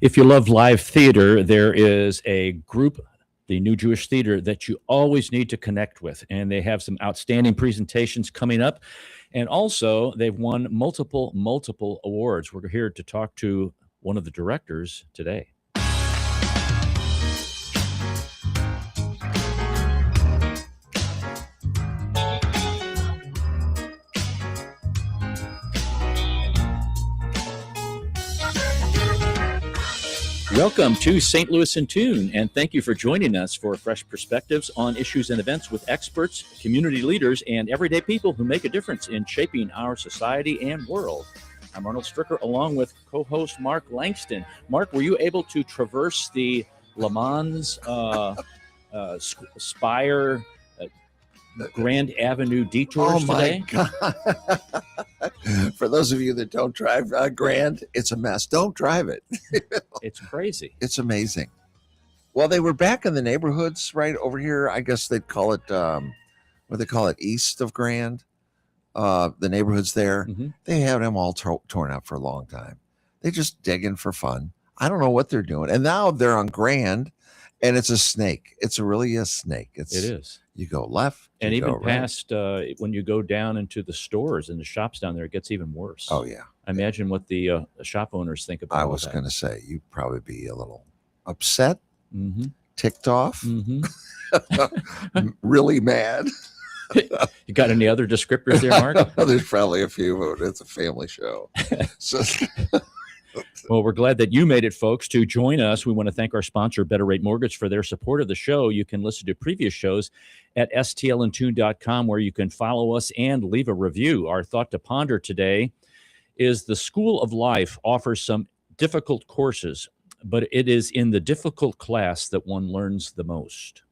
If you love live theater, there is a group, the New Jewish Theater, that you always need to connect with. And they have some outstanding presentations coming up. And also, they've won multiple awards. We're here to talk to one of the directors today. Welcome to St. Louis in Tune, and thank you for joining us for fresh perspectives on issues and events with experts, community leaders, and everyday people who make a difference in shaping our society and world. I'm Arnold Stricker, along with co-host Mark Langston. Mark, were you able to traverse the Le Mans Spire Grand Avenue detours today? Oh my God. For those of you that don't drive Grand, it's a mess. Don't drive it. It's crazy. It's amazing. Well, they were back in the neighborhoods right over here. I guess they'd call it, what they call it, east of Grand. The neighborhoods there, They had them all torn up for a long time. They just digging for fun. I don't know what they're doing. And now they're on Grand, and it's a snake. It's really a snake. It is. You go left. And even right. past when you go down into the stores and the shops down there, it gets even worse. Oh, yeah. Imagine what the shop owners think about I was going to say, you'd probably be a little upset, ticked off, really mad. You got any other descriptors there, Mark? There's probably a few, but it's a family show. So. Well, we're glad that you made it, folks, to join us. We want to thank our sponsor, Better Rate Mortgage, for their support of the show. You can listen to previous shows at stlintune.com, where you can follow us and leave a review. Our thought to ponder today is the School of Life offers some difficult courses, but it is in the difficult class that one learns the most.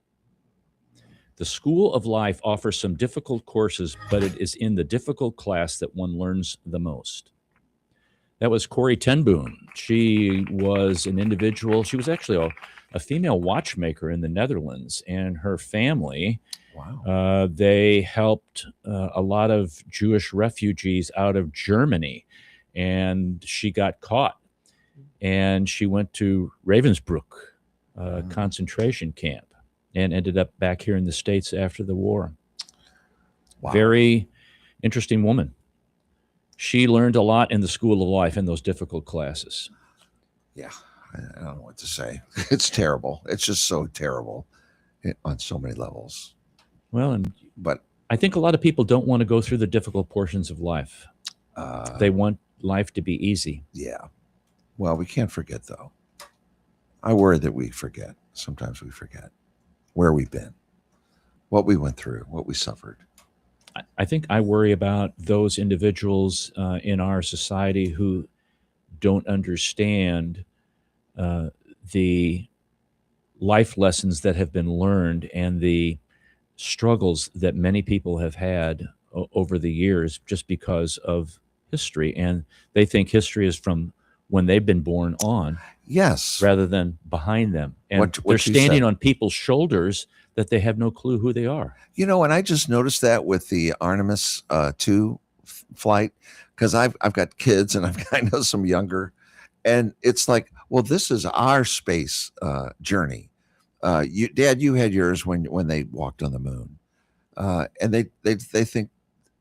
The School of Life offers some difficult courses, but it is in the difficult class that one learns the most. That was Corrie ten Boom. She was an individual. She was actually a female watchmaker in the Netherlands, and her family, they helped a lot of Jewish refugees out of Germany, and she got caught, and she went to Ravensbrück concentration camp and ended up back here in the States after the war. Wow. Very interesting woman. She learned a lot in the School of Life in those difficult classes. Yeah, I don't know what to say. It's terrible. It's just so terrible on so many levels. Well, but I think a lot of people don't want to go through the difficult portions of life. They want life to be easy. Yeah. Well, we can't forget, though. I worry that we forget. Sometimes we forget where we've been, what we went through, what we suffered. I think I worry about those individuals in our society who don't understand the life lessons that have been learned and the struggles that many people have had over the years just because of history. And they think history is from when they've been born on. Yes. Rather than behind them. And they're standing on people's shoulders that they have no clue who they are. You know, and I just noticed that with the Artemis 2 flight, because I've got kids and I know some younger, and it's like, well, this is our space journey. Dad, you had yours when they walked on the moon, and they think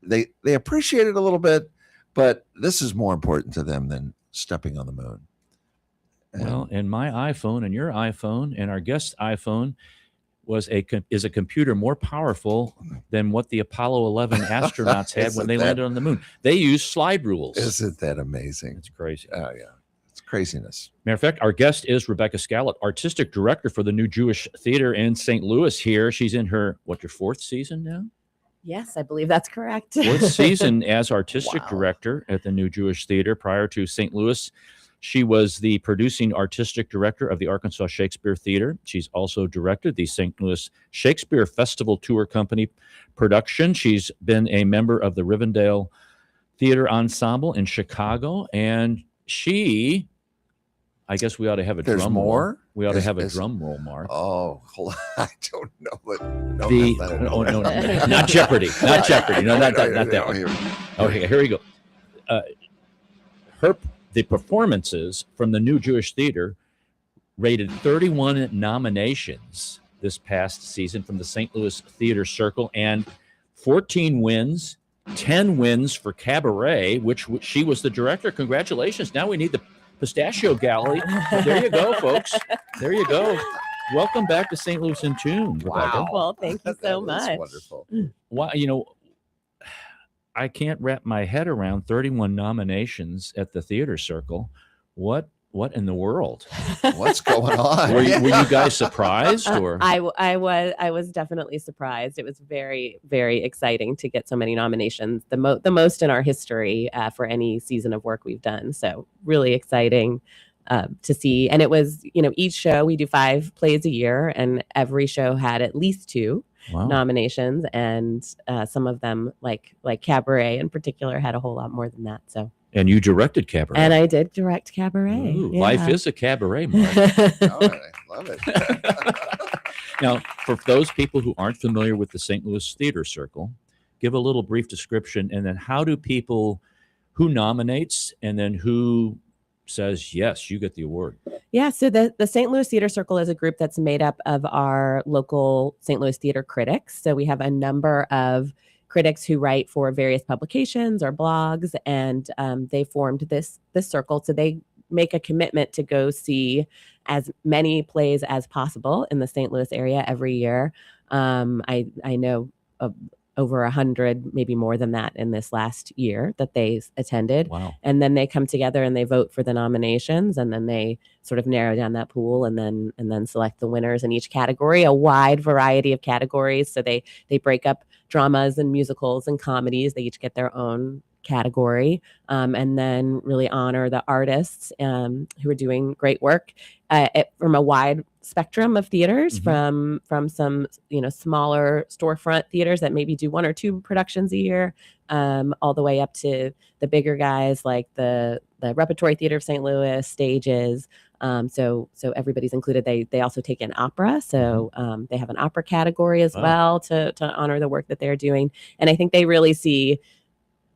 they appreciate it a little bit, but this is more important to them than stepping on the moon. Well, and my iPhone and your iPhone and our guest's iPhone is a computer more powerful than what the Apollo 11 astronauts had when they landed on the moon. They use slide rules. Isn't that amazing? It's crazy. Oh, yeah. It's craziness. Matter of fact, our guest is Rebecca Scallett, artistic director for the New Jewish Theater in St. Louis here. She's in her, your fourth season now? Yes, I believe that's correct. Fourth season as artistic director at the New Jewish Theater. Prior to St. Louis, she was the producing artistic director of the Arkansas Shakespeare Theater. She's also directed the St. Louis Shakespeare Festival Tour Company production. She's been a member of the Rivendell Theater Ensemble in Chicago. And she, I guess we ought to have a drum roll. We ought to have a drum roll, Mark. Oh, I don't know. But no, not Jeopardy. Not Jeopardy. No, not that one. Okay, here we go. the performances from the New Jewish Theater rated 31 nominations this past season from the St. Louis Theater Circle, and 14 wins, 10 wins for Cabaret, which she was the director. Congratulations. Now we need the Pistachio Galley. There you go, folks. There you go. Welcome back to St. Louis in Tune, Rebecca. Well, thank you so That much. is wonderful. Why, I can't wrap my head around 31 nominations at the Theater Circle. What in the world? What's going on? Were you guys surprised, or? I was definitely surprised. It was very, very exciting to get so many nominations, the most in our history for any season of work we've done. So really exciting to see. And it was, each show, we do 5 plays a year, and every show had at least 2 Wow. nominations, and some of them, like Cabaret in particular, had a whole lot more than that. So. And you directed Cabaret. And I did direct Cabaret. Ooh, yeah. Life is a cabaret, Mark. All right, I love it. Now, for those people who aren't familiar with the St. Louis Theater Circle, give a little brief description, and then who nominates, and then who says, yes, you get the award. Yeah, so the St. Louis Theater Circle is a group that's made up of our local St. Louis theater critics. So we have a number of critics who write for various publications or blogs, and they formed this circle. So they make a commitment to go see as many plays as possible in the St. Louis area every year. I know over 100, maybe more than that, in this last year that they attended. Wow. And then they come together and they vote for the nominations, and then they sort of narrow down that pool, and then select the winners in each category, a wide variety of categories. So they break up dramas and musicals and comedies. They each get their own category, and then really honor the artists who are doing great work from a wide spectrum of theaters, from some smaller storefront theaters that maybe do 1 or 2 productions a year, all the way up to the bigger guys like the Repertory Theater of St. Louis, Stages. So everybody's included. They also take in opera, so they have an opera category as well to honor the work that they're doing. And I think they really see.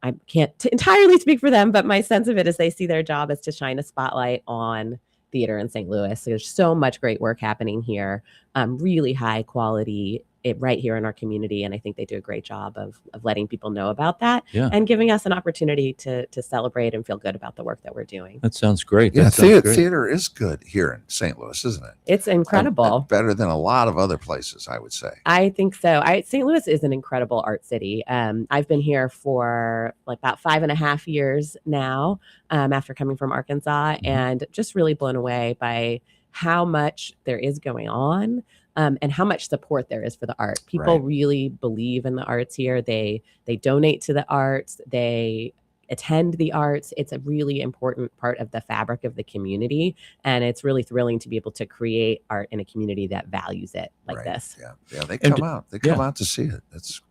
I can't entirely speak for them, but my sense of it is they see their job as to shine a spotlight on theater in St. Louis. So there's so much great work happening here, really high quality right here in our community. And I think they do a great job of letting people know about that, and giving us an opportunity to celebrate and feel good about the work that we're doing. That sounds great. Yeah, That sounds great. theater is good here in St. Louis, isn't it? It's incredible. Better than a lot of other places, I would say. I think so. St. Louis is an incredible art city. I've been here for like about 5.5 years now, after coming from Arkansas, and just really blown away by how much there is going on, and how much support there is for the art. People really believe in the arts here. They donate to the arts. They attend the arts. It's a really important part of the fabric of the community, and it's really thrilling to be able to create art in a community that values it like this. Yeah, they come out. They come out to see it.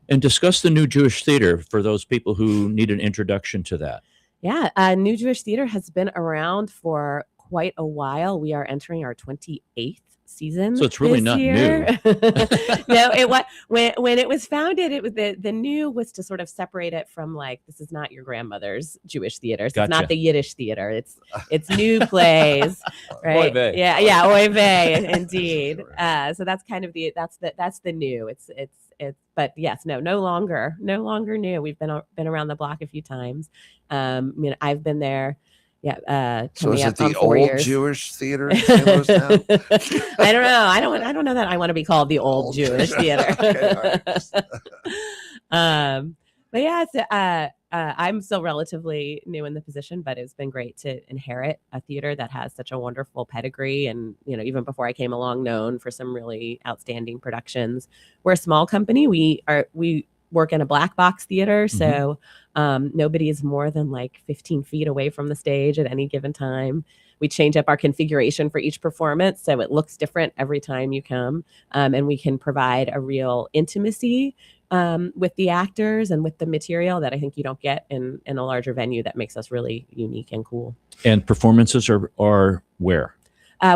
And discuss the New Jewish Theater for those people who need an introduction to that. Yeah, New Jewish Theater has been around for quite a while. We are entering our 28th season. So it's really not new. No, it was when it was founded. It was the new was to sort of separate it from, like, this is not your grandmother's Jewish theater. So It's not the Yiddish theater. It's new plays, right? Oy vey. Yeah, oy vey, indeed. So that's kind of that's the new. It's but yes, no longer new. We've been around the block a few times. I've been there. Yeah. So is it the old old Jewish theater in St. Louis now? I don't know. I don't know that I want to be called the old Jewish theater. Okay, But yeah, I'm still relatively new in the position, but it's been great to inherit a theater that has such a wonderful pedigree, and even before I came along, known for some really outstanding productions. We're a small company. We work in a black box theater, so nobody is more than like 15 feet away from the stage at any given time. We change up our configuration for each performance, so it looks different every time you come, and we can provide a real intimacy with the actors and with the material that I think you don't get in a larger venue. That makes us really unique and cool. And performances are where?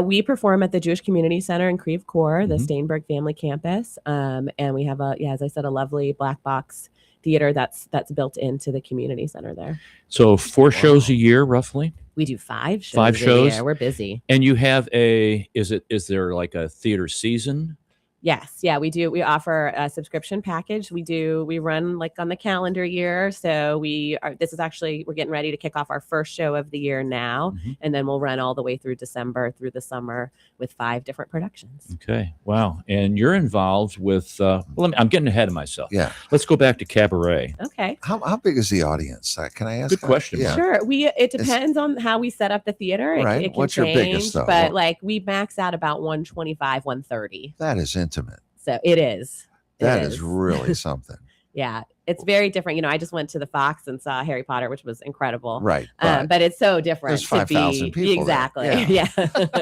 We perform at the Jewish Community Center in Creve Coeur, the Steinberg Family Campus, and we have as I said, a lovely black box theater that's built into the community center there. So 4 shows a year, roughly? We do 5 shows. 5 a shows? year. We're busy. And you have is there like a theater season? Yes. Yeah, we do. We offer a subscription package. We run like on the calendar year. So we're getting ready to kick off our first show of the year now. Mhm. And then we'll run all the way through December, through the summer with 5 different productions. Okay. Wow. And you're involved with, I'm getting ahead of myself. Yeah. Let's go back to Cabaret. Okay. How big is the audience? Can I ask? Good question. Yeah. Sure. It depends on how we set up the theater. Right. It can What's your change, biggest, though? but like we max out about 125, 130. That is intimate. So it is. That is really something. Yeah. It's very different. I just went to the Fox and saw Harry Potter, which was incredible. Right. But it's so different. There's 5,000 people there. Exactly. Yeah.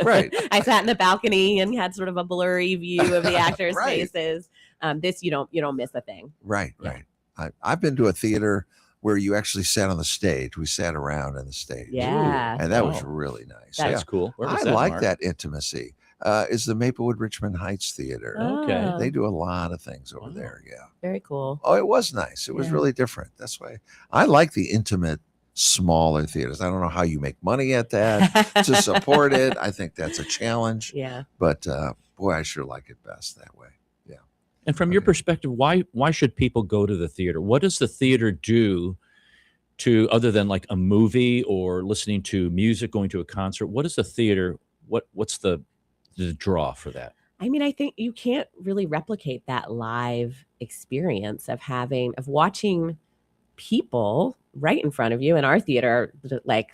Right. I sat in the balcony and had sort of a blurry view of the actors' Right. faces. This you don't miss a thing. Right. Yeah. Right. I've been to a theater where you actually sat on the stage. We sat around on the stage. Yeah. And that was Wow. really nice. That's cool. Where was I that, like Mark? that intimacy. Is the Maplewood Richmond Heights Theater. Okay. Oh, They do a lot of things over Wow. there. Yeah. very cool. Oh, it was nice. It was Yeah. really different. That's why I like the intimate, smaller theaters. I don't know how you make money at that to support it. I think that's a challenge. Yeah. But boy, I sure like it best that way. Yeah. And from your Okay. perspective, why should people go to the theater? What does the theater do to, other than like a movie or listening to music, going to a concert? What is the theater? What's the draw for that? I mean, I think you can't really replicate that live experience of watching people right in front of you in our theater, like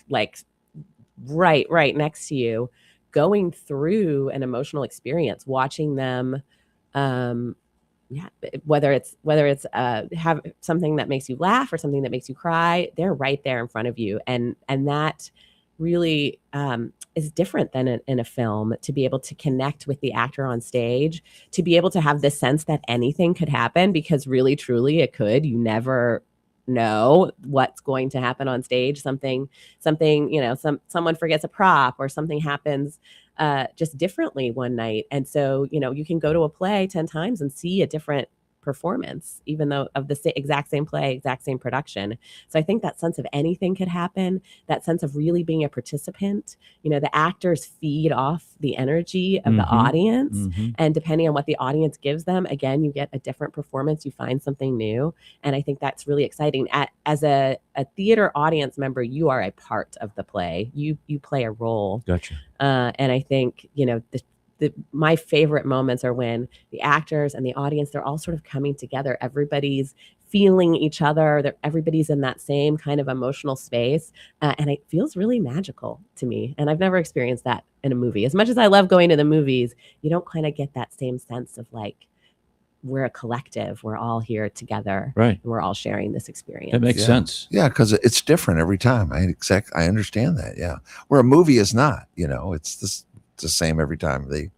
right next to you, going through an emotional experience, watching them, whether it's have something that makes you laugh or something that makes you cry, they're right there in front of you, and that really is different than in a film, to be able to connect with the actor on stage, to be able to have this sense that anything could happen, because really truly it could. You never know what's going to happen on stage. Something someone forgets a prop, or something happens just differently one night, and so you can go to a play 10 times and see a different performance, even though of the exact same play, exact same production. So I think that sense of anything could happen, that sense of really being a participant, the actors feed off the energy of the Mhm. audience. Mhm. And depending on what the audience gives them, again, you get a different performance, you find something new. And I think that's really exciting. As a theater audience member, you are a part of the play. You play a role. Gotcha. And I think, my favorite moments are when the actors and the audience, they're all sort of coming together. Everybody's feeling each other. Everybody's in that same kind of emotional space. And it feels really magical to me. And I've never experienced that in a movie. As much as I love going to the movies, you don't kind of get that same sense of like, we're a collective. We're all here together. Right. And we're all sharing this experience. That makes Yeah. sense. Yeah, because it's different every time. I understand that. Yeah, where a movie is not. It's the same every time they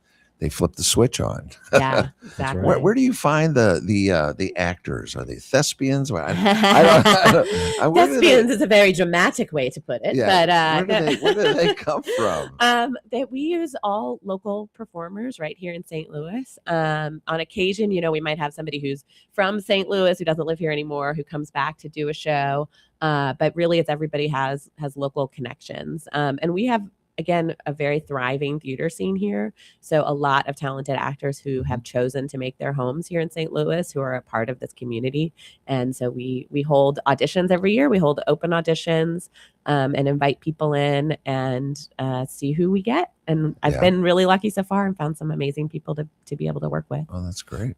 flip the switch on. Yeah, exactly. right. Where do you find the actors? Are they thespians? Well, I don't. Where do they- Thespians is a very dramatic way to put it. Yeah, But where do they come from? that we use all local performers right here in St. Louis. On occasion, we might have somebody who's from St. Louis who doesn't live here anymore, who comes back to do a show. But really, it's everybody has local connections. And we have, again, a very thriving theater scene here. So a lot of talented actors who have chosen to make their homes here in St. Louis, who are a part of this community. And so we hold auditions every year. We hold open auditions and invite people in and see who we get. And I've Yeah. been really lucky so far and found some amazing people to be able to work with. Oh, that's great.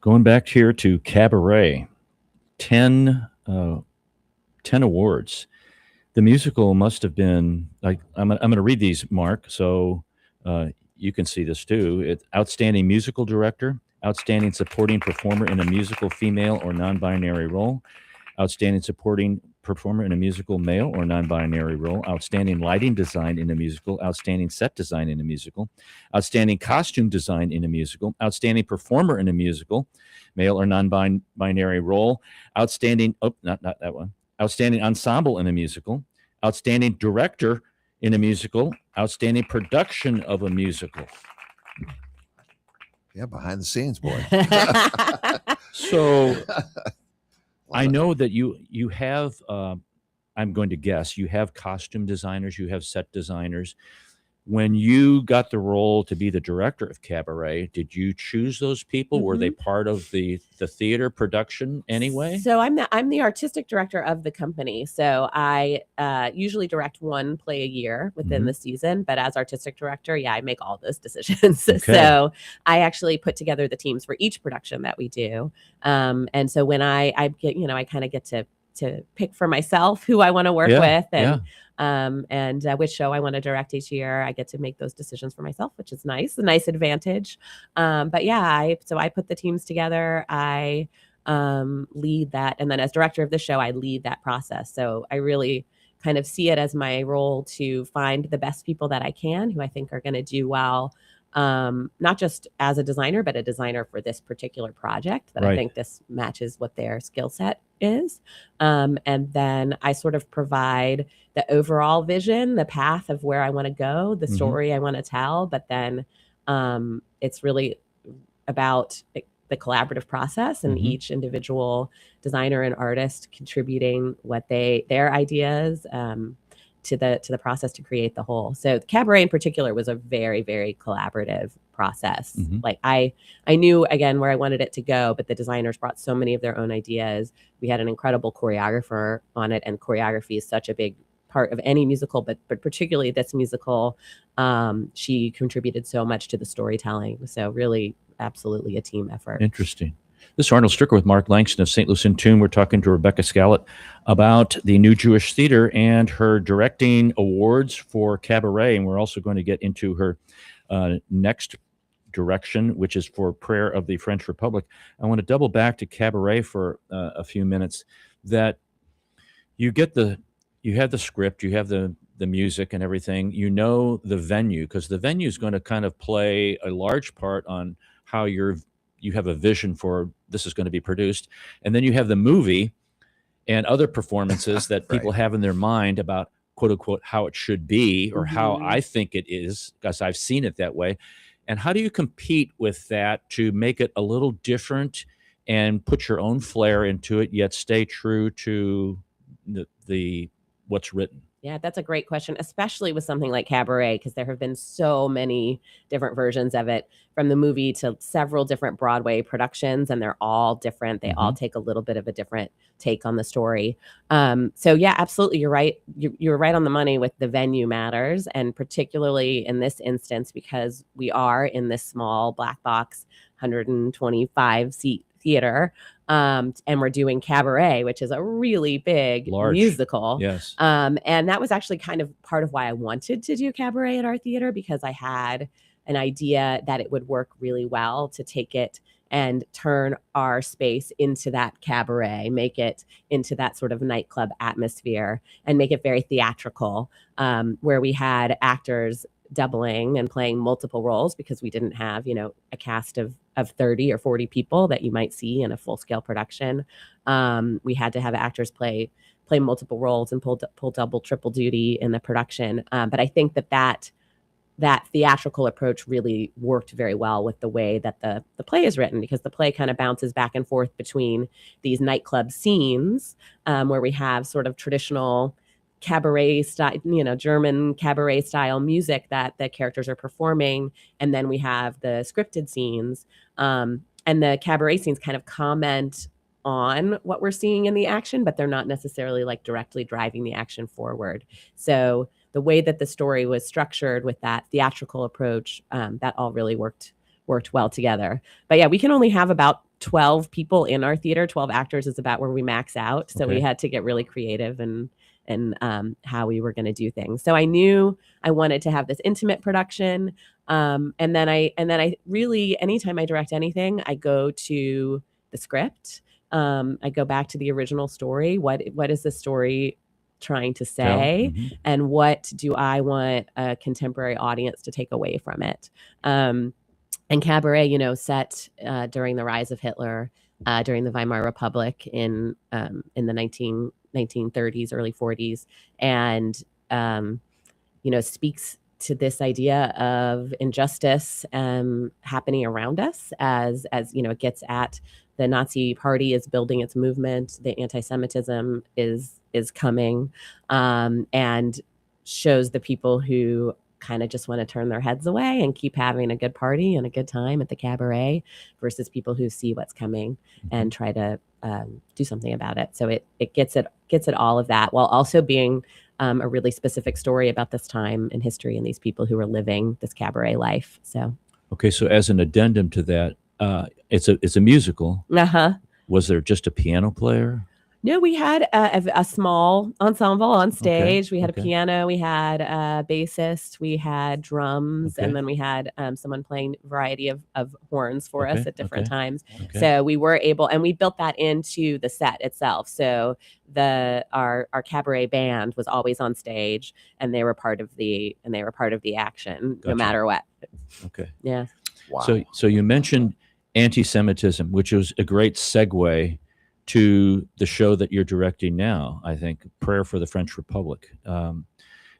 Going back here to Cabaret, 10 awards. The musical must have been like, I'm going to read these, Mark, so you can see this too. It's outstanding musical director, outstanding supporting performer in a musical female or non-binary role, outstanding supporting performer in a musical male or non-binary role, outstanding lighting design in a musical, outstanding set design in a musical, outstanding costume design in a musical, outstanding performer in a musical, male or non-binary role, outstanding, not that one, outstanding ensemble in a musical, outstanding director in a musical, outstanding production of a musical. Yeah, behind the scenes, boy. So Love I it. know that you have I'm going to guess you have costume designers, you have set designers. When you got the role to be the director of Cabaret, did you choose those people? Were they part of the theater production anyway? So I'm the artistic director of the company. So I usually direct one play a year within the season. But as artistic director, I make all those decisions. Okay. So I actually put together the teams for each production that we do. And so when I get, I kind of get to pick for myself who I want to work with and which show I want to direct each year. I get to make those decisions for myself, which is nice, a nice advantage. But I put the teams together. I lead that. And then as director of the show, I lead that process. So I really kind of see it as my role to find the best people that I can, who I think are going to do well, not just as a designer, but a designer for this particular project that I think this matches what their skill set is. And then I sort of provide the overall vision, the path of where I want to go, the story I want to tell. But then it's really about the collaborative process and each individual designer and artist contributing what their ideas to the process to create the whole. So Cabaret in particular was a very, very collaborative process. Like I knew again where I wanted it to go, but the designers brought so many of their own ideas. We had an incredible choreographer on it, and choreography is such a big part of any musical, but particularly this musical. She contributed so much to the storytelling. So really, absolutely a team effort. Interesting. This is Arnold Stricker with Mark Langston of St. Louis in Tune. We're talking to Rebecca Scallett about the New Jewish Theater and her directing awards for Cabaret. And we're also going to get into her next direction, which is for Prayer of the French Republic. I want to double back to Cabaret for a few minutes. That you have the script, you have the music and everything. You know the venue, because the venue is going to kind of play a large part on how you have a vision for this is going to be produced. And then you have the movie and other performances that people have in their mind about quote unquote how it should be or how I think it is, because I've seen it that way. And how do you compete with that to make it a little different and put your own flair into it, yet stay true to the what's written? Yeah, that's a great question, especially with something like Cabaret, because there have been so many different versions of it, from the movie to several different Broadway productions, and they're all different. They all take a little bit of a different take on the story. So yeah, absolutely. You're right. You're right on the money with the venue matters. And particularly in this instance, because we are in this small black box, 125 seat theater. And we're doing Cabaret, which is a really big musical. Yes. And that was actually kind of part of why I wanted to do Cabaret at our theater, because I had an idea that it would work really well to take it and turn our space into that cabaret, make it into that sort of nightclub atmosphere, and make it very theatrical, where we had actors doubling and playing multiple roles, because we didn't have, a cast of 30 or 40 people that you might see in a full-scale production. We had to have actors play multiple roles and pull double, triple duty in the production. But I think that theatrical approach really worked very well with the way that the play is written, because the play kind of bounces back and forth between these nightclub scenes, where we have sort of traditional cabaret style, German cabaret style music that the characters are performing. And then we have the scripted scenes, and the cabaret scenes kind of comment on what we're seeing in the action, but they're not necessarily like directly driving the action forward. So the way that the story was structured with that theatrical approach, that all really worked well together. But yeah, we can only have about 12 people in our theater. 12 actors is about where we max out. So we had to get really creative and how we were going to do things. So I knew I wanted to have this intimate production. And then I really, anytime I direct anything, I go to the script. I go back to the original story. What is the story trying to say, and what do I want a contemporary audience to take away from it? And Cabaret, set during the rise of Hitler, during the Weimar Republic in the 1930s, early 40s, and speaks to this idea of injustice happening around us as it gets at the Nazi Party is building its movement. The anti-Semitism is is coming, and shows the people who kind of just want to turn their heads away and keep having a good party and a good time at the cabaret, versus people who see what's coming and try to do something about it. So it gets at all of that, while also being a really specific story about this time in history and these people who were living this cabaret life. So Okay, so as an addendum to that, it's a musical. Was there just a piano player? No, we had a small ensemble on stage. We had okay. a piano, we had a bassist, we had drums, Okay. and then we had someone playing a variety of horns for us Okay, at different okay, times. okay. So we were able, and we built that into the set itself. So our cabaret band was always on stage, and they were part of the action, no Gotcha. matter what. Okay. Yeah. Wow. So you mentioned anti-Semitism, which was a great segue to the show that you're directing now, I think, Prayer for the French Republic.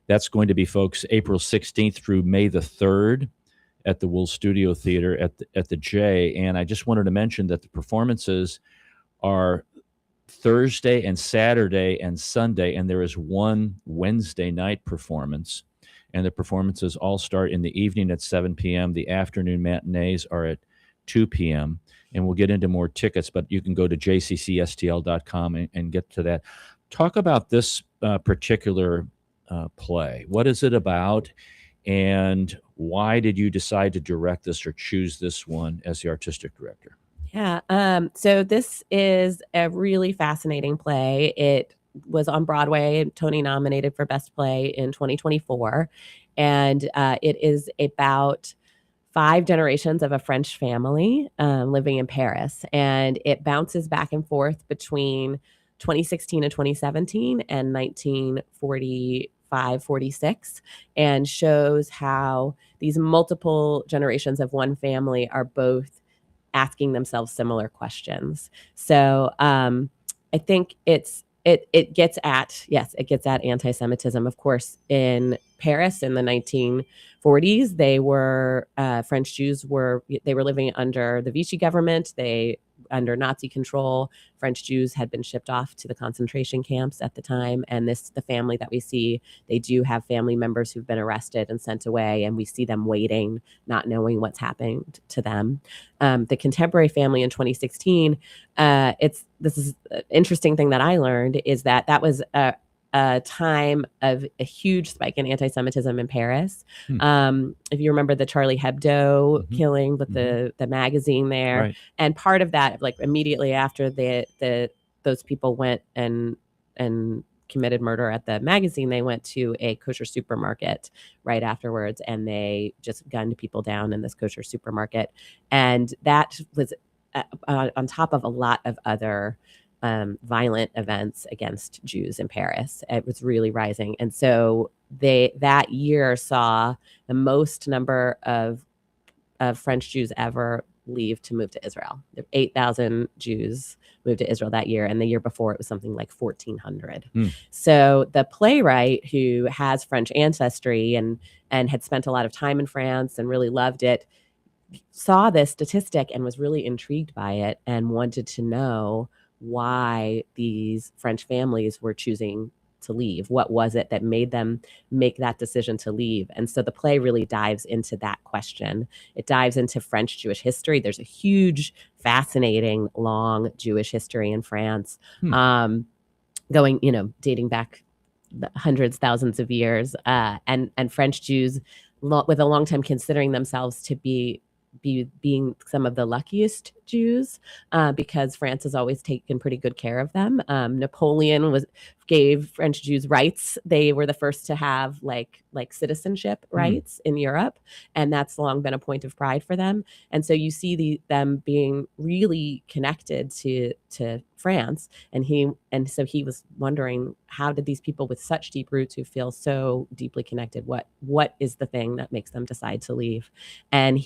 That's going to be, folks, April 16th through May the 3rd at the Wool Studio Theater at the J. And I just wanted to mention that the performances are Thursday and Saturday and Sunday, and there is one Wednesday night performance. And the performances all start in the evening at 7 p.m. The afternoon matinees are at 2 p.m. And we'll get into more tickets, but you can go to jccstl.com and get to that. Talk about this particular play. What is it about? And why did you decide to direct this or choose this one as the artistic director? Yeah. So this is a really fascinating play. It was on Broadway, Tony nominated for Best Play in 2024. And it is about 5 generations of a French family living in Paris. And it bounces back and forth between 2016 and 2017 and 1945, 46, and shows how these multiple generations of one family are both asking themselves similar questions. So I think it gets at anti-Semitism. Of course, in Paris in the 1940s, they were French Jews were living under the Vichy government. Under Nazi control, French Jews had been shipped off to the concentration camps at the time. And the family that we see, they do have family members who've been arrested and sent away, and we see them waiting, not knowing what's happened to them. The contemporary family in 2016, this is an interesting thing that I learned, is that was a time of a huge spike in anti-Semitism in Paris. If you remember the Charlie Hebdo killing with the magazine there, Right. and part of that, like immediately after those people went and committed murder at the magazine, they went to a kosher supermarket right afterwards, and they just gunned people down in this kosher supermarket, and that was on top of a lot of other violent events against Jews in Paris. It was really rising. And so that year saw the most number of French Jews ever leave to move to Israel. 8,000 Jews moved to Israel that year. And the year before, it was something like 1,400. So the playwright, who has French ancestry and had spent a lot of time in France and really loved it, saw this statistic and was really intrigued by it and wanted to know why these French families were choosing to leave. What was it that made them make that decision to leave? And so the play really dives into that question. It dives into French Jewish history. There's a huge, fascinating, long Jewish history in France, going, dating back hundreds, thousands of years, and French Jews with a long time considering themselves to be being some of the luckiest Jews, because France has always taken pretty good care of them. Napoleon gave French Jews rights. They were the first to have like citizenship rights in Europe, and that's long been a point of pride for them. And so you see them being really connected to France, and so he was wondering, how did these people with such deep roots, who feel so deeply connected, what is the thing that makes them decide to leave? And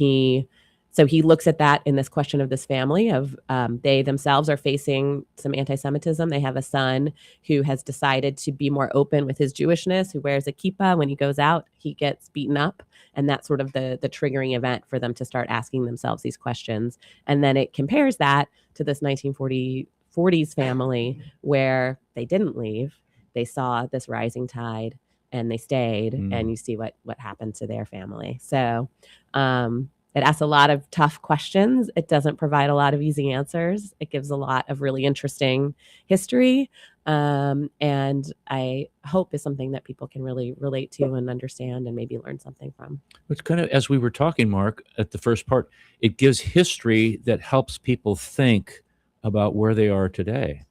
so he looks at that in this question of this family of they themselves are facing some anti-Semitism. They have a son who has decided to be more open with his Jewishness, who wears a kippah. When he goes out, he gets beaten up. And that's sort of the triggering event for them to start asking themselves these questions. And then it compares that to this 1940s family where they didn't leave. they saw this rising tide and they stayed, Mm. and you see what happened to their family. So it asks a lot of tough questions. It doesn't provide a lot of easy answers. It gives a lot of really interesting history, and I hope is something that people can really relate to and understand and maybe learn something from. It's kind of, as we were talking, Mark, at the first part, it gives history that helps people think about where they are today.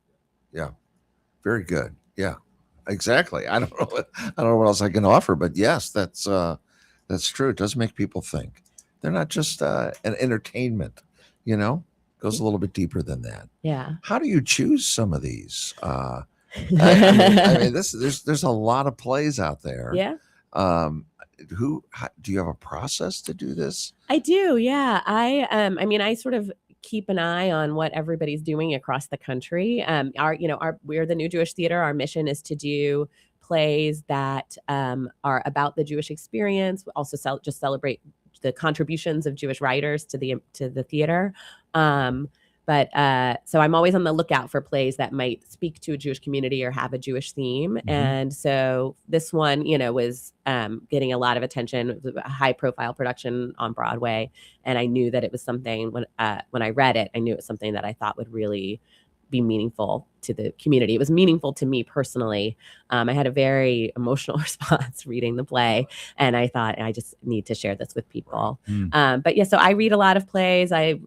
Yeah, very good. Yeah, exactly. I don't know what else I can offer, but yes, that's true. It does make people think. They're not just an entertainment, goes a little bit deeper than that. Yeah. How do you choose some of these? I mean, there's a lot of plays out there. Yeah. Do you have a process to do this? I do. Yeah. I sort of keep an eye on what everybody's doing across the country. We're the New Jewish Theater. Our mission is to do plays that are about the Jewish experience. We also just celebrate the contributions of Jewish writers to the theater. So I'm always on the lookout for plays that might speak to a Jewish community or have a Jewish theme. Mm-hmm. And so this one, was getting a lot of attention. It was a high profile production on Broadway. And I knew that it was something when I read it, I knew it was something that I thought would really be meaningful to the community. It was meaningful to me personally. I had a very emotional response reading the play, and I thought I just need to share this with people. But yeah, so I read a lot of plays. I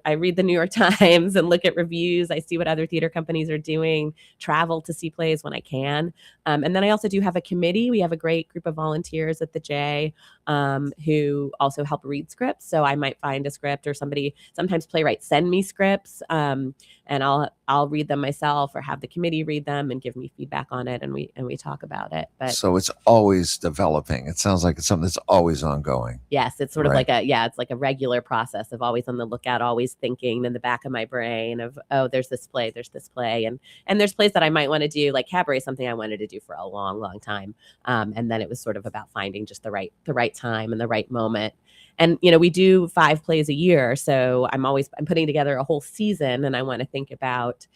read the New York Times and look at reviews. I see what other theater companies are doing, travel to see plays when I can. And then I also do have a committee. We have a great group of volunteers at the J who also help read scripts. So I might find a script, or sometimes playwrights send me scripts, and I'll read them myself or have the committee read them and give me feedback on it, and we talk about it. But so it's always developing. It sounds like it's something that's always ongoing. Yes, it's sort of like it's like a regular process of always on the lookout, always thinking in the back of my brain of, oh, there's this play, and there's plays that I might want to do, like Cabaret, something I wanted to do for a long, long time, and then it was sort of about finding just the right time and the right moment. And, we do 5 plays a year. So I'm putting together a whole season, and I want to think about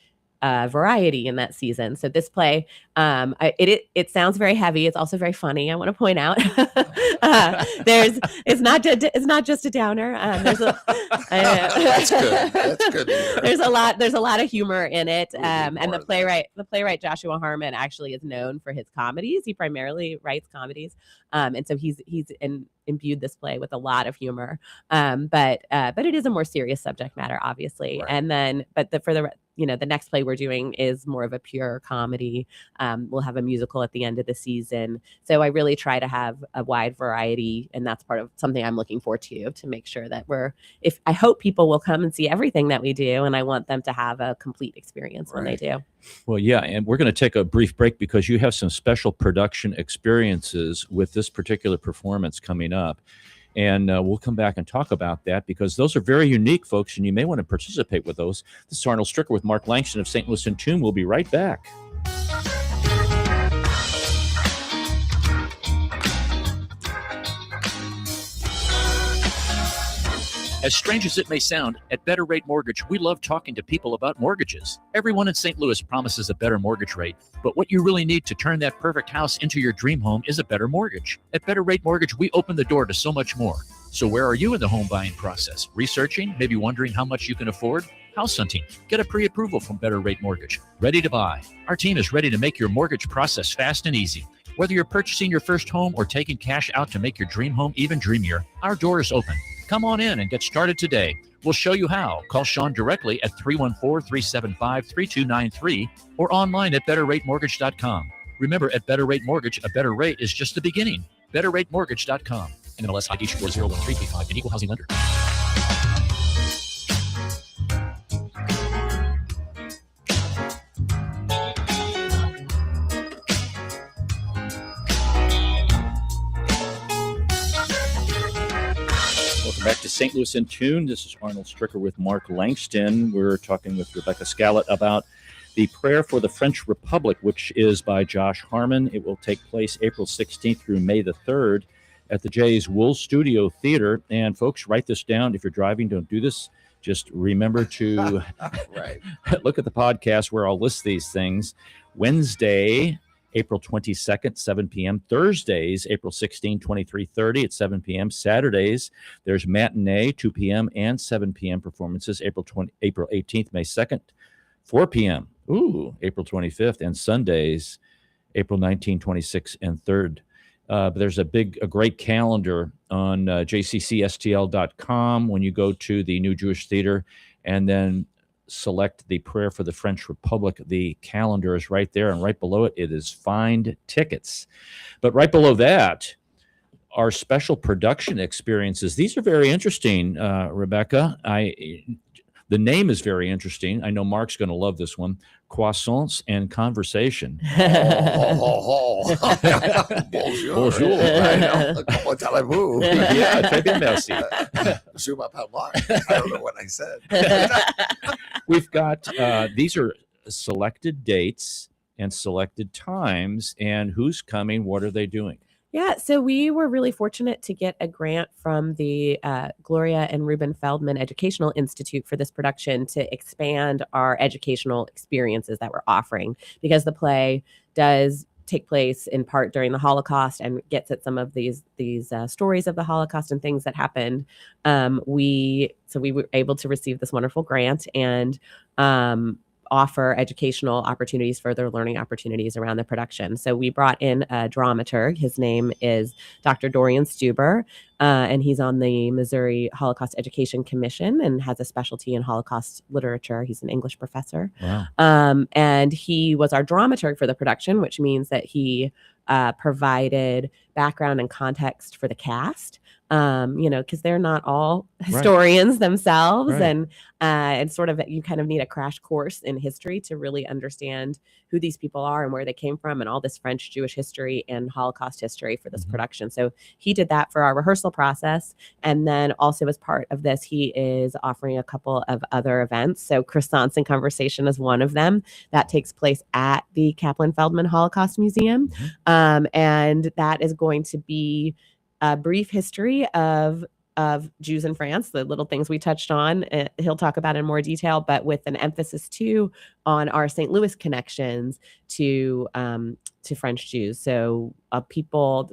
variety in that season. So this play, it sounds very heavy. It's also very funny. I want to point out, it's not just a downer. That's good. That's good to hear. There's a lot of humor in it. And the playwright Joshua Harmon actually is known for his comedies. He primarily writes comedies. And so he's imbued this play with a lot of humor. But it is a more serious subject matter, obviously. Right. And then, the next play we're doing is more of a pure comedy. We'll have a musical at the end of the season. So I really try to have a wide variety, and that's part of something I'm looking forward to make sure that I hope people will come and see everything that we do, and I want them to have a complete experience when they do. Well, yeah, and we're going to take a brief break because you have some special production experiences with this particular performance coming up. And we'll come back and talk about that because those are very unique, folks, and you may want to participate with those. This is Arnold Stricker with Mark Langston of St. Louis in Tune. We'll be right back. As strange as it may sound, at Better Rate Mortgage, we love talking to people about mortgages. Everyone in St. Louis promises a better mortgage rate, but what you really need to turn that perfect house into your dream home is a better mortgage. At Better Rate Mortgage, we open the door to so much more. So where are you in the home buying process? Researching? Maybe wondering how much you can afford? House hunting? Get a pre-approval from Better Rate Mortgage. Ready to buy? Our team is ready to make your mortgage process fast and easy. Whether you're purchasing your first home or taking cash out to make your dream home even dreamier, our door is open. Come on in and get started today. We'll show you how. Call Sean directly at 314-375-3293 or online at betterratemortgage.com. Remember, at Better Rate Mortgage, a better rate is just the beginning. betterratemortgage.com. NMLS ID 401335, an equal housing lender. Back to St. Louis in Tune. This is Arnold Stricker with Mark Langston. We're talking with Rebecca Scallett about the Prayer for the French Republic, which is by Josh Harmon. It will take place April 16th through May the 3rd at the Jay's Wool Studio Theater. And folks, write this down. If you're driving, don't do this. Just remember to look at the podcast where I'll list these things. Wednesday, April 22nd, 7 p.m. Thursdays, April 16, 23:30 at 7 p.m. Saturdays, there's matinee, 2 p.m. and 7 p.m. performances. April 18th, May 2nd, 4 p.m. Ooh, April 25th, and Sundays, April 19, 26, and 3rd. But there's a great calendar on jccstl.com when you go to the New Jewish Theater and then select the Prayer for the French Republic. The calendar is right there, and right below it, it is Find Tickets. But right below that are special production experiences. These are very interesting, Rebecca. The name is very interesting. I know Mark's going to love this one. Croissants and Conversation. Bonjour. Bonjour. Comment allez-vous? Yeah, très bien, merci. Je m'appelle Mark. I don't know what I said. We've got, these are selected dates and selected times, and who's coming, what are they doing? Yeah, so we were really fortunate to get a grant from the Gloria and Reuben Feldman Educational Institute for this production to expand our educational experiences that we're offering, because the play does take place in part during the Holocaust and gets at some of these stories of the Holocaust and things that happened. We were able to receive this wonderful grant and offer educational opportunities, further learning opportunities around the production. So we brought in a dramaturg. His name is Dr. Dorian Stuber, and he's on the Missouri Holocaust Education Commission and has a specialty in Holocaust literature. He's an English professor. Wow. And he was our dramaturg for the production, which means that he provided background and context for the cast. Because they're not all historians themselves, Right. and sort of you kind of need a crash course in history to really understand who these people are and where they came from, and all this French Jewish history and Holocaust history for this production. So he did that for our rehearsal process, and then also as part of this, he is offering a couple of other events. So Croissants and Conversation is one of them that takes place at the Kaplan Feldman Holocaust Museum, and that is going to be a brief history of Jews in France, the little things we touched on. He'll talk about in more detail, but with an emphasis too on our St. Louis connections to French Jews. So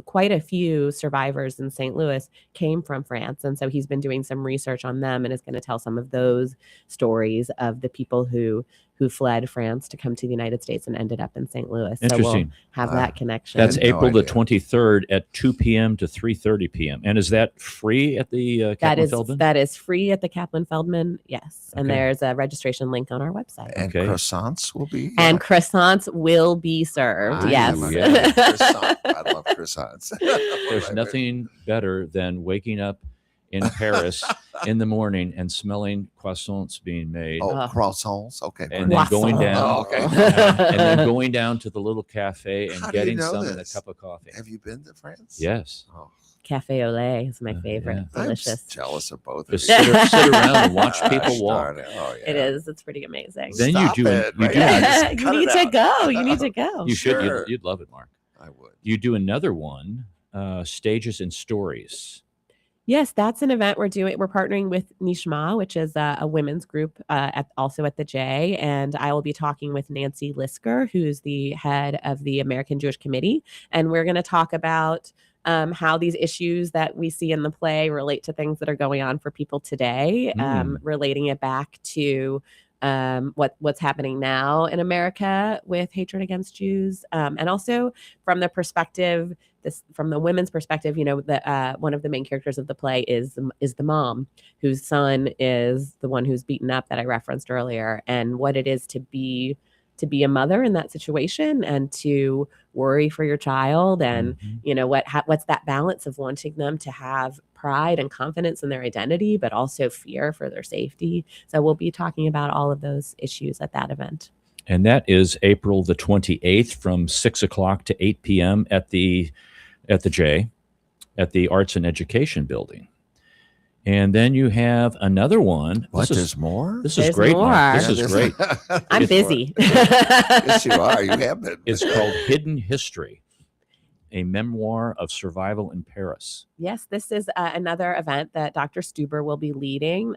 quite a few survivors in St. Louis came from France. And so he's been doing some research on them and is going to tell some of those stories of the people who fled France to come to the United States and ended up in St. Louis. So we'll Interesting. have that connection. That's no April the idea. 23rd at 2 p.m. to 3:30 p.m. And is that free at the Kaplan Feldman? That is free at the Kaplan Feldman. Yes. And Okay. there's a registration link on our website. And Okay. croissants will be. And croissants will be served. I Yes. am a Yeah. croissant. I love croissants. There's nothing better than waking up in Paris in the morning and smelling croissants being made. Oh, Oh. croissants. Okay. And then going down, Oh, okay. and then going down to the little cafe and How do you getting know some and a this? cup of coffee. Have you been to France? Yes. Oh, Cafe au lait is my favorite. yeah. Delicious. I'm jealous of both of Just you. sit around and watch Gosh people walk. darn it. Oh, yeah. It is. It's pretty amazing. Then Stop you do it, you right? do Yeah, just You cut need it to out. go. You need to go. you should Sure. you'd love it, Mark. I would. You do another one, Stages and Stories. Yes, that's an event we're doing. We're partnering with Nishma, which is a women's group also at the J. And I will be talking with Nancy Lisker, who's the head of the American Jewish Committee. And we're going to talk about how these issues that we see in the play relate to things that are going on for people today, relating it back to what's happening now in America with hatred against Jews, and also from the perspective, from the women's perspective, one of the main characters of the play is the mom whose son is the one who's beaten up that I referenced earlier, and what it is to be a mother in that situation and to worry for your child, and what's that balance of wanting them to have pride and confidence in their identity, but also fear for their safety. So we'll be talking about all of those issues at that event. And that is April the 28th from 6 o'clock to 8 p.m. at the J, at the Arts and Education Building. And then you have another one. What? There's more? This is There's great, Mark. more. This is great. I'm It's- busy. Yes, you are. You have been. It's called Hidden History, a memoir of survival in Paris. Yes, this is another event that Dr. Stuber will be leading.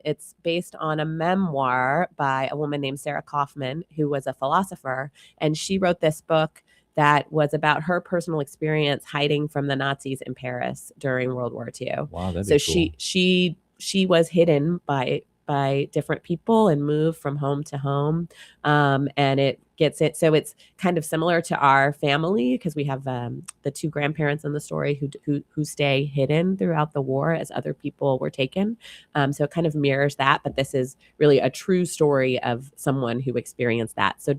It's based on a memoir by a woman named Sarah Kaufman, who was a philosopher, and she wrote this book that was about her personal experience hiding from the Nazis in Paris during World War II. Wow, that'd So be cool. she was hidden by different people and moved from home to home, and it gets it. So it's kind of similar to our family because we have the two grandparents in the story who stay hidden throughout the war as other people were taken. So it kind of mirrors that, but this is really a true story of someone who experienced that. So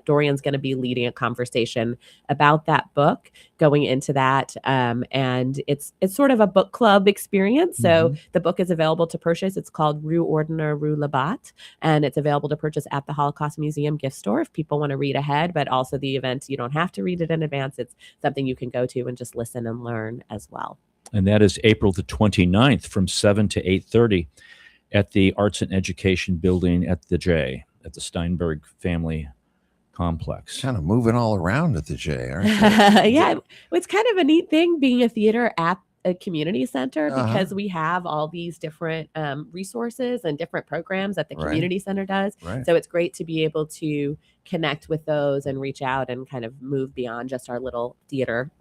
Dorian's going to be leading a conversation about that book going into that, and it's sort of a book club experience. So the book is available to purchase. It's called Rue Ordiner, Rue Labat, and it's available to purchase at the Holocaust Museum gift store if people want to read ahead. But also the event, you don't have to read it in advance. It's something you can go to and just listen and learn as well. And that is April the 29th from 7 to 8:30 at the Arts and Education Building at the Steinberg Family Complex. Kind of moving all around at the J, aren't you? Yeah, it's kind of a neat thing being a theater at a community center because we have all these different resources and different programs that the community center does. So it's great to be able to connect with those and reach out and kind of move beyond just our little theater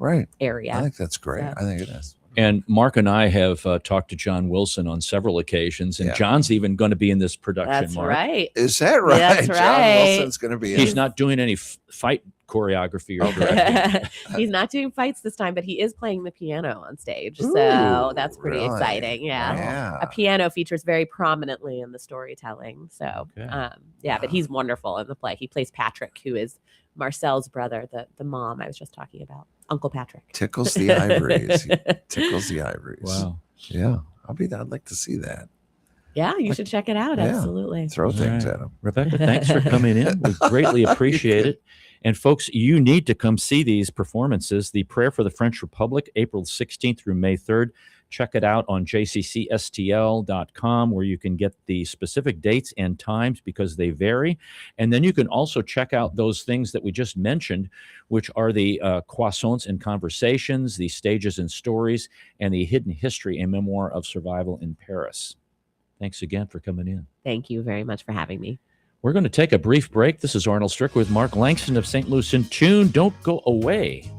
area. I think that's great. So. I think it is. And Mark and I have talked to John Wilson on several occasions, and John's even going to be in this production. That's Mark. right. Is that right? That's John right. Wilson's going to be in He's it. not doing any fight choreography or directing. He's not doing fights this time, but he is playing the piano on stage. So that's pretty really? exciting. Yeah. A piano features very prominently in the storytelling. So, but he's wonderful in the play. He plays Patrick, who is Marcel's brother, the mom I was just talking about. Uncle Patrick. Tickles the ivories. He tickles the ivories. Wow. Yeah. I'd like to see that. Yeah, you should check it out. Yeah. Absolutely. Throw things at him. Rebecca, thanks for coming in. We greatly appreciate it. And folks, you need to come see these performances. The Prayer for the French Republic, April 16th through May 3rd. Check it out on jccstl.com where you can get the specific dates and times because they vary. And then you can also check out those things that we just mentioned, which are the croissants and conversations, the stages and stories, and the hidden history and memoir of survival in Paris. Thanks again for coming in. Thank you very much for having me. We're going to take a brief break. This is Arnold Stricker with Mark Langston of St. Louis in Tune. Don't go away.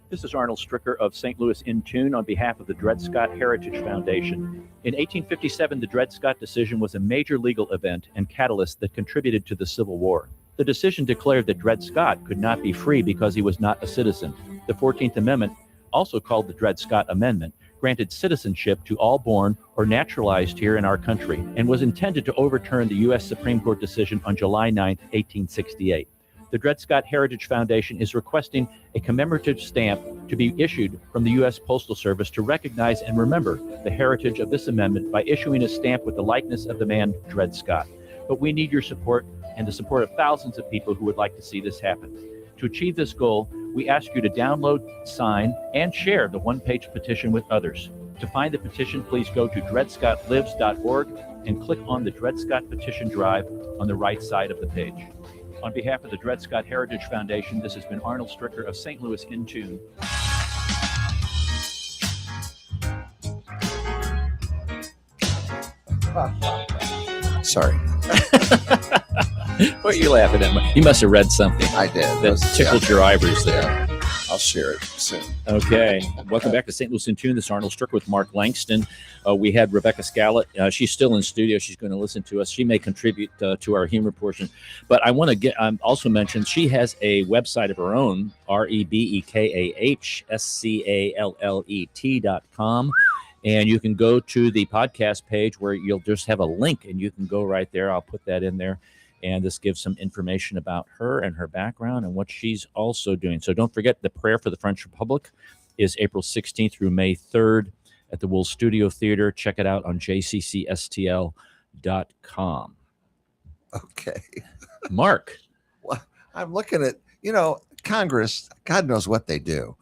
This is Arnold Stricker of St. Louis in Tune on behalf of the Dred Scott Heritage Foundation. In 1857, the Dred Scott decision was a major legal event and catalyst that contributed to the Civil War. The decision declared that Dred Scott could not be free because he was not a citizen. The 14th Amendment, also called the Dred Scott Amendment, granted citizenship to all born or naturalized here in our country and was intended to overturn the U.S. Supreme Court decision on July 9, 1868. The Dred Scott Heritage Foundation is requesting a commemorative stamp to be issued from the U.S. Postal Service to recognize and remember the heritage of this amendment by issuing a stamp with the likeness of the man Dred Scott. But we need your support and the support of thousands of people who would like to see this happen. To achieve this goal, we ask you to download, sign, and share the one-page petition with others. To find the petition, please go to dredscottlives.org and click on the Dred Scott Petition Drive on the right side of the page. On behalf of the Dred Scott Heritage Foundation, this has been Arnold Stricker of St. Louis in Tune. Sorry. What are you laughing at? You must have read something I did. that tickled your ivories there. Yeah. I'll share it soon. Okay. Welcome back to St. Louis in Tune. This is Arnold Stricker with Mark Langston. We had Rebecca Scallett. She's still in studio. She's going to listen to us. She may contribute to our humor portion. But I want to also mention she has a website of her own, RebekahScallet.com. And you can go to the podcast page where you'll just have a link and you can go right there. I'll put that in there. And this gives some information about her and her background and what she's also doing. So don't forget, the Prayer for the French Republic is April 16th through May 3rd at the Wool Studio Theater. Check it out on jccstl.com. Okay. Mark. Well, I'm looking at, Congress, God knows what they do.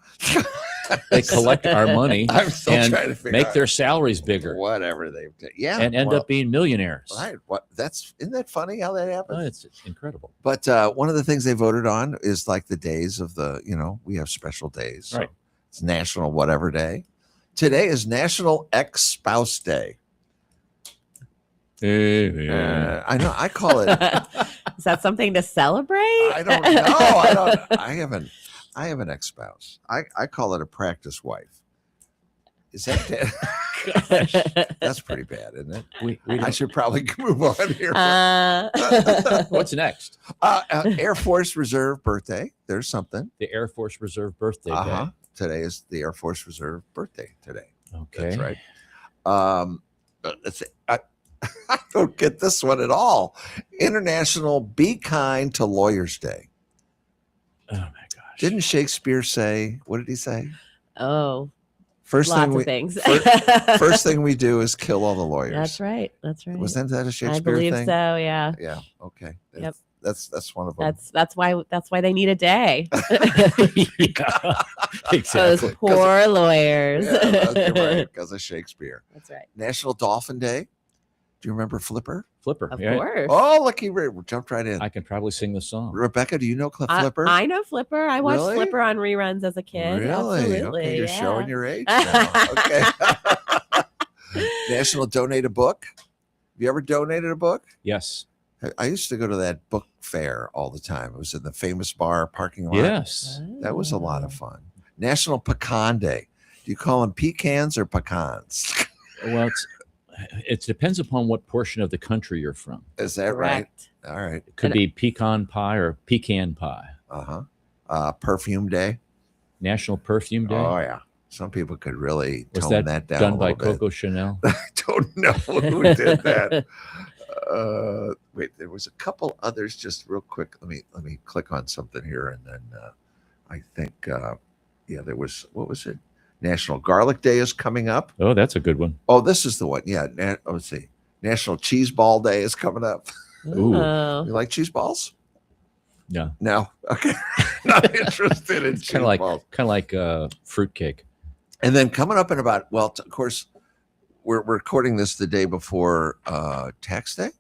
They collect our money I'm still and trying to figure make out their salaries bigger. whatever they've done. Yeah. And end up being millionaires. Right. Isn't that funny how that happens? Oh, it's incredible. But one of the things they voted on is like the days of we have special days. So Right. It's National Whatever Day. Today is National Ex-Spouse Day. I know. I call it. Is that something to celebrate? I don't know. I have an ex-spouse. I call it a practice wife. Is that that's pretty bad, isn't it? I should probably move on here. What's next? Air Force Reserve birthday. There's something. The Air Force Reserve birthday day. Today is the Air Force Reserve birthday today. Okay. That's right. Let's see. I don't get this one at all. International Be Kind to Lawyers Day. Oh my gosh. Didn't Shakespeare say, what did he say? Oh, First lots of things. First thing we do is kill all the lawyers. That's right. That's right. Wasn't that a Shakespeare I believe thing? so. Yeah. Yeah. Okay. Yep. That's one of them. That's why they need a day. Yeah, Those exactly. poor lawyers. You're right, because of Shakespeare. That's right. National Dolphin Day. Do you remember Flipper? Flipper. Of Yeah. course. Oh, lucky jumped right in. I can probably sing the song. Rebecca, do you know Flipper? I know Flipper. I watched Really? Flipper on reruns as a kid. Really? Absolutely. Okay, you're yeah. showing your age now. Okay. National Donate a Book. Have you ever donated a book? Yes. I used to go to that book fair all the time. It was in the famous bar parking lot. Yes. That was a lot of fun. National Pecan Day. Do you call them pecans or pecans? Well, it depends upon what portion of the country you're from. Is that Correct. right? All right. It could be pecan pie or pecan pie. Perfume Day. National Perfume Day. Oh yeah. Some people could really Was tone that down done a by little bit. Coco Chanel? I don't know who did that. Wait, there was a couple others. Just real quick, let me click on something here, and then I think there was, what was it? National Garlic Day is coming up. Oh, that's a good one. Oh, this is the one. Yeah, let's see. National Cheese Ball Day is coming up. Ooh. Oh. You like cheese balls? Yeah. No. Okay. Not interested in cheese balls. Kind of like fruitcake. And then coming up in about, well, of course, we're recording this the day before tax day.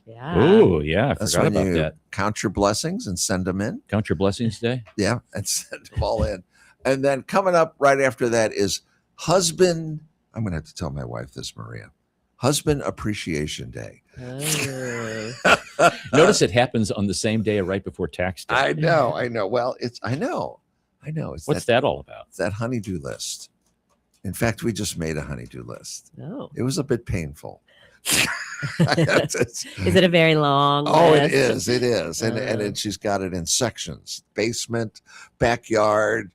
Yeah. Oh, yeah. I That's forgot when about you that. count your blessings and send them in. Count your blessings day. Yeah, and send them all in. And then coming up right after that is husband. I'm going to have to tell my wife this, Maria. Husband Appreciation Day. Oh. Notice it happens on the same day right before tax day. I know. Well, I know. It's What's that all about? It's that honeydew list. In fact, we just made a honeydew list. Oh. It was a bit painful. Is it a very long Oh, list? it is. And then she's got it in sections: basement, backyard.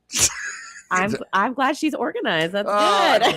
I'm glad she's organized. That's Oh, good.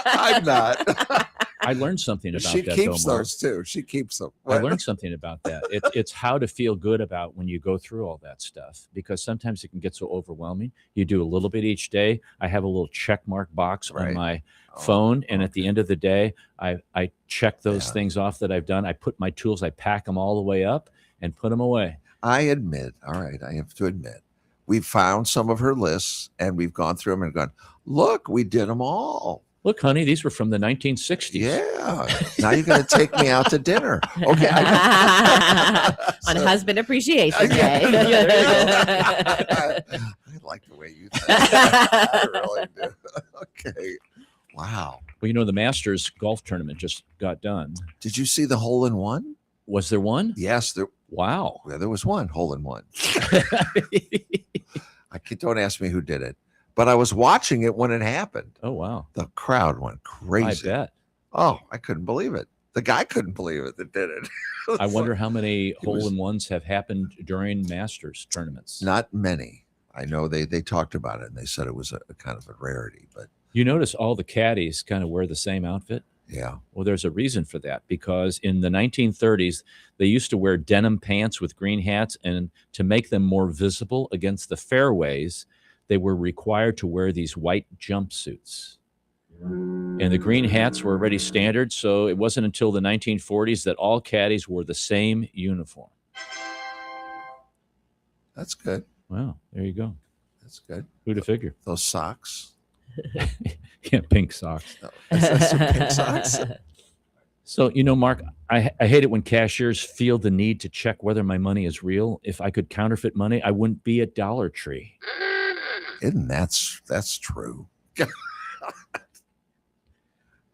I'm not. I learned something about She that. keeps though, Mark. those too. She keeps them. I learned something about that. It's how to feel good about when you go through all that stuff, because sometimes it can get so overwhelming. You do a little bit each day. I have a little check mark box on my phone, and at the end of the day, I check those things off that I've done. I put my tools, I pack them all the way up and put them away. I admit, all right, I have to admit, we've found some of her lists and we've gone through them and gone, look, we did them all. Look, honey, these were from the 1960s. Yeah. Now you're going to take me out to dinner. Okay. On Husband Appreciation Day. I like the way you think. I really do. Okay. Wow. Well, the Masters golf tournament just got done. Did you see the hole in one? Was there one? Yes. Wow. There was one hole in one. Don't ask me who did it, but I was watching it when it happened. Oh, wow. The crowd went crazy. I bet. Oh, I couldn't believe it. The guy couldn't believe it that did it. I wonder how many hole-in-ones have happened during Masters tournaments. Not many. I know they talked about it and they said it was a kind of a rarity, but you notice all the caddies kind of wear the same outfit. Yeah. Well, there's a reason for that, because in the 1930s, they used to wear denim pants with green hats, and to make them more visible against the fairways, they were required to wear these white jumpsuits. And the green hats were already standard, so it wasn't until the 1940s that all caddies wore the same uniform. That's good. Wow, there you go. That's good. Who'd have figured? Those socks. Yeah, pink socks. That's some pink socks. So, Mark, I hate it when cashiers feel the need to check whether my money is real. If I could counterfeit money, I wouldn't be at Dollar Tree. Isn't that's true?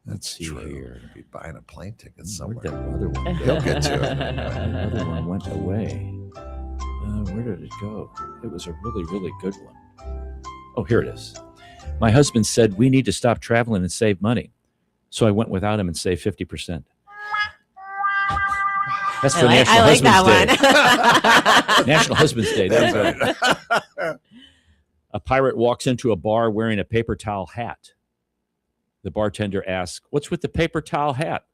That's see true. here. You'd be buying a plane ticket Where'd somewhere. that other one go? He'll get to it. The other one went away. Where did it go? It was a really, really good one. Oh, here it is. My husband said we need to stop traveling and save money. So I went without him and saved 50%. That's for National I like Husband's that Day. one. National Husband's Day. There That's you go. right. A pirate walks into a bar wearing a paper towel hat. The bartender asks, "What's with the paper towel hat?"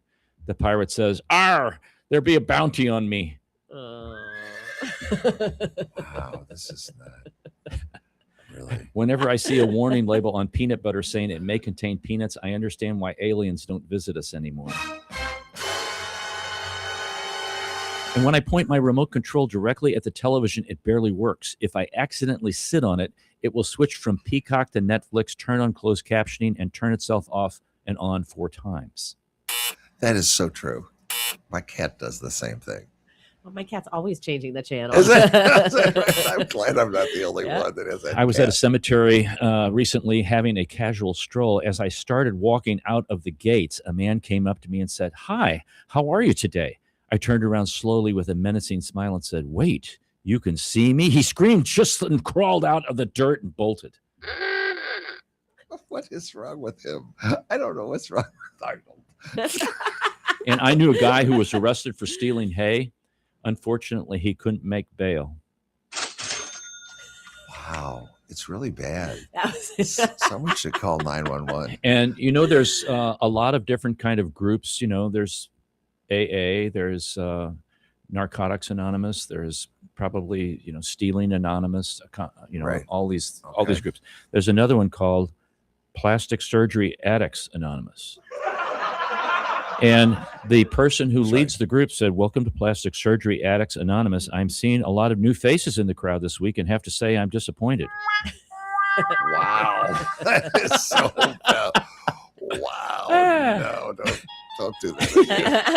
The pirate says, "Arr, there be a bounty on me." Wow, this is not really. Whenever I see a warning label on peanut butter saying it may contain peanuts, I understand why aliens don't visit us anymore. And when I point my remote control directly at the television, it barely works. If I accidentally sit on it, it will switch from Peacock to Netflix, turn on closed captioning, and turn itself off and on 4 times. That is so true. My cat does the same thing. Well, my cat's always changing the channel. Is it? I'm glad I'm not the only one that has that. I was cat. at a cemetery recently having a casual stroll. As I started walking out of the gates, a man came up to me and said, "Hi, how are you today?" I turned around slowly with a menacing smile and said, "Wait, you can see me?" He screamed just and crawled out of the dirt and bolted. What is wrong with him? I don't know what's wrong with Arnold. And I knew a guy who was arrested for stealing hay. Unfortunately, he couldn't make bail. Wow, it's really bad. That was- Someone should call 911. And, there's a lot of different kind of groups. There's AA, there's Narcotics Anonymous, there's probably, Stealing Anonymous, Right. all these Okay. groups. There's another one called Plastic Surgery Addicts Anonymous. And the person who leads the group said, "Welcome to Plastic Surgery Addicts Anonymous. I'm seeing a lot of new faces in the crowd this week and have to say I'm disappointed." Wow, that is so bad. Wow, no, don't do that.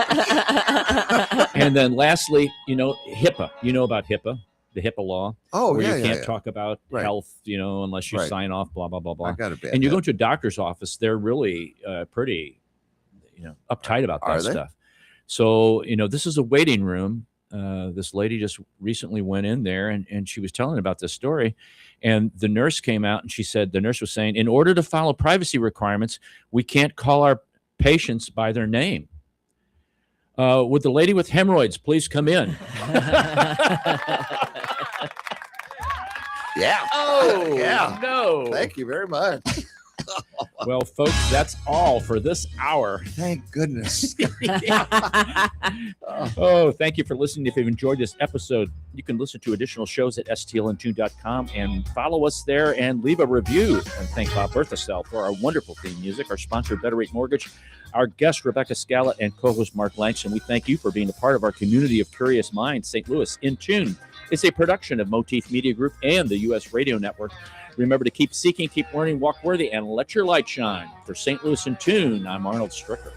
And then lastly, HIPAA. You know about HIPAA, the HIPAA law, Oh, where yeah, you yeah, can't yeah. talk about Right. health, unless you Right. sign off, blah, blah, blah, I blah. got a bad. And you head. go to a doctor's office, they're really pretty, uptight about Are that they? stuff. So, this is a waiting room. This lady just recently went in there and she was telling about this story. And the nurse came out and she said, the nurse was saying, in order to follow privacy requirements, we can't call our patients by their name. Would the lady with hemorrhoids please come in? Yeah. Oh, Yeah. no. Thank you very much. Well, folks, that's all for this hour. Thank goodness. Oh, thank you for listening. If you've enjoyed this episode, you can listen to additional shows at stlintune.com and follow us there and leave a review. And thank Bob Berthasell for our wonderful theme music, our sponsor, Better Rate Mortgage, our guest, Rebecca Scala, and co-host Mark Langston. We thank you for being a part of our community of curious minds. St. Louis in Tune is a production of Motif Media Group and the U.S. Radio Network. Remember to keep seeking, keep learning, walk worthy, and let your light shine. For St. Louis in Tune, I'm Arnold Stricker.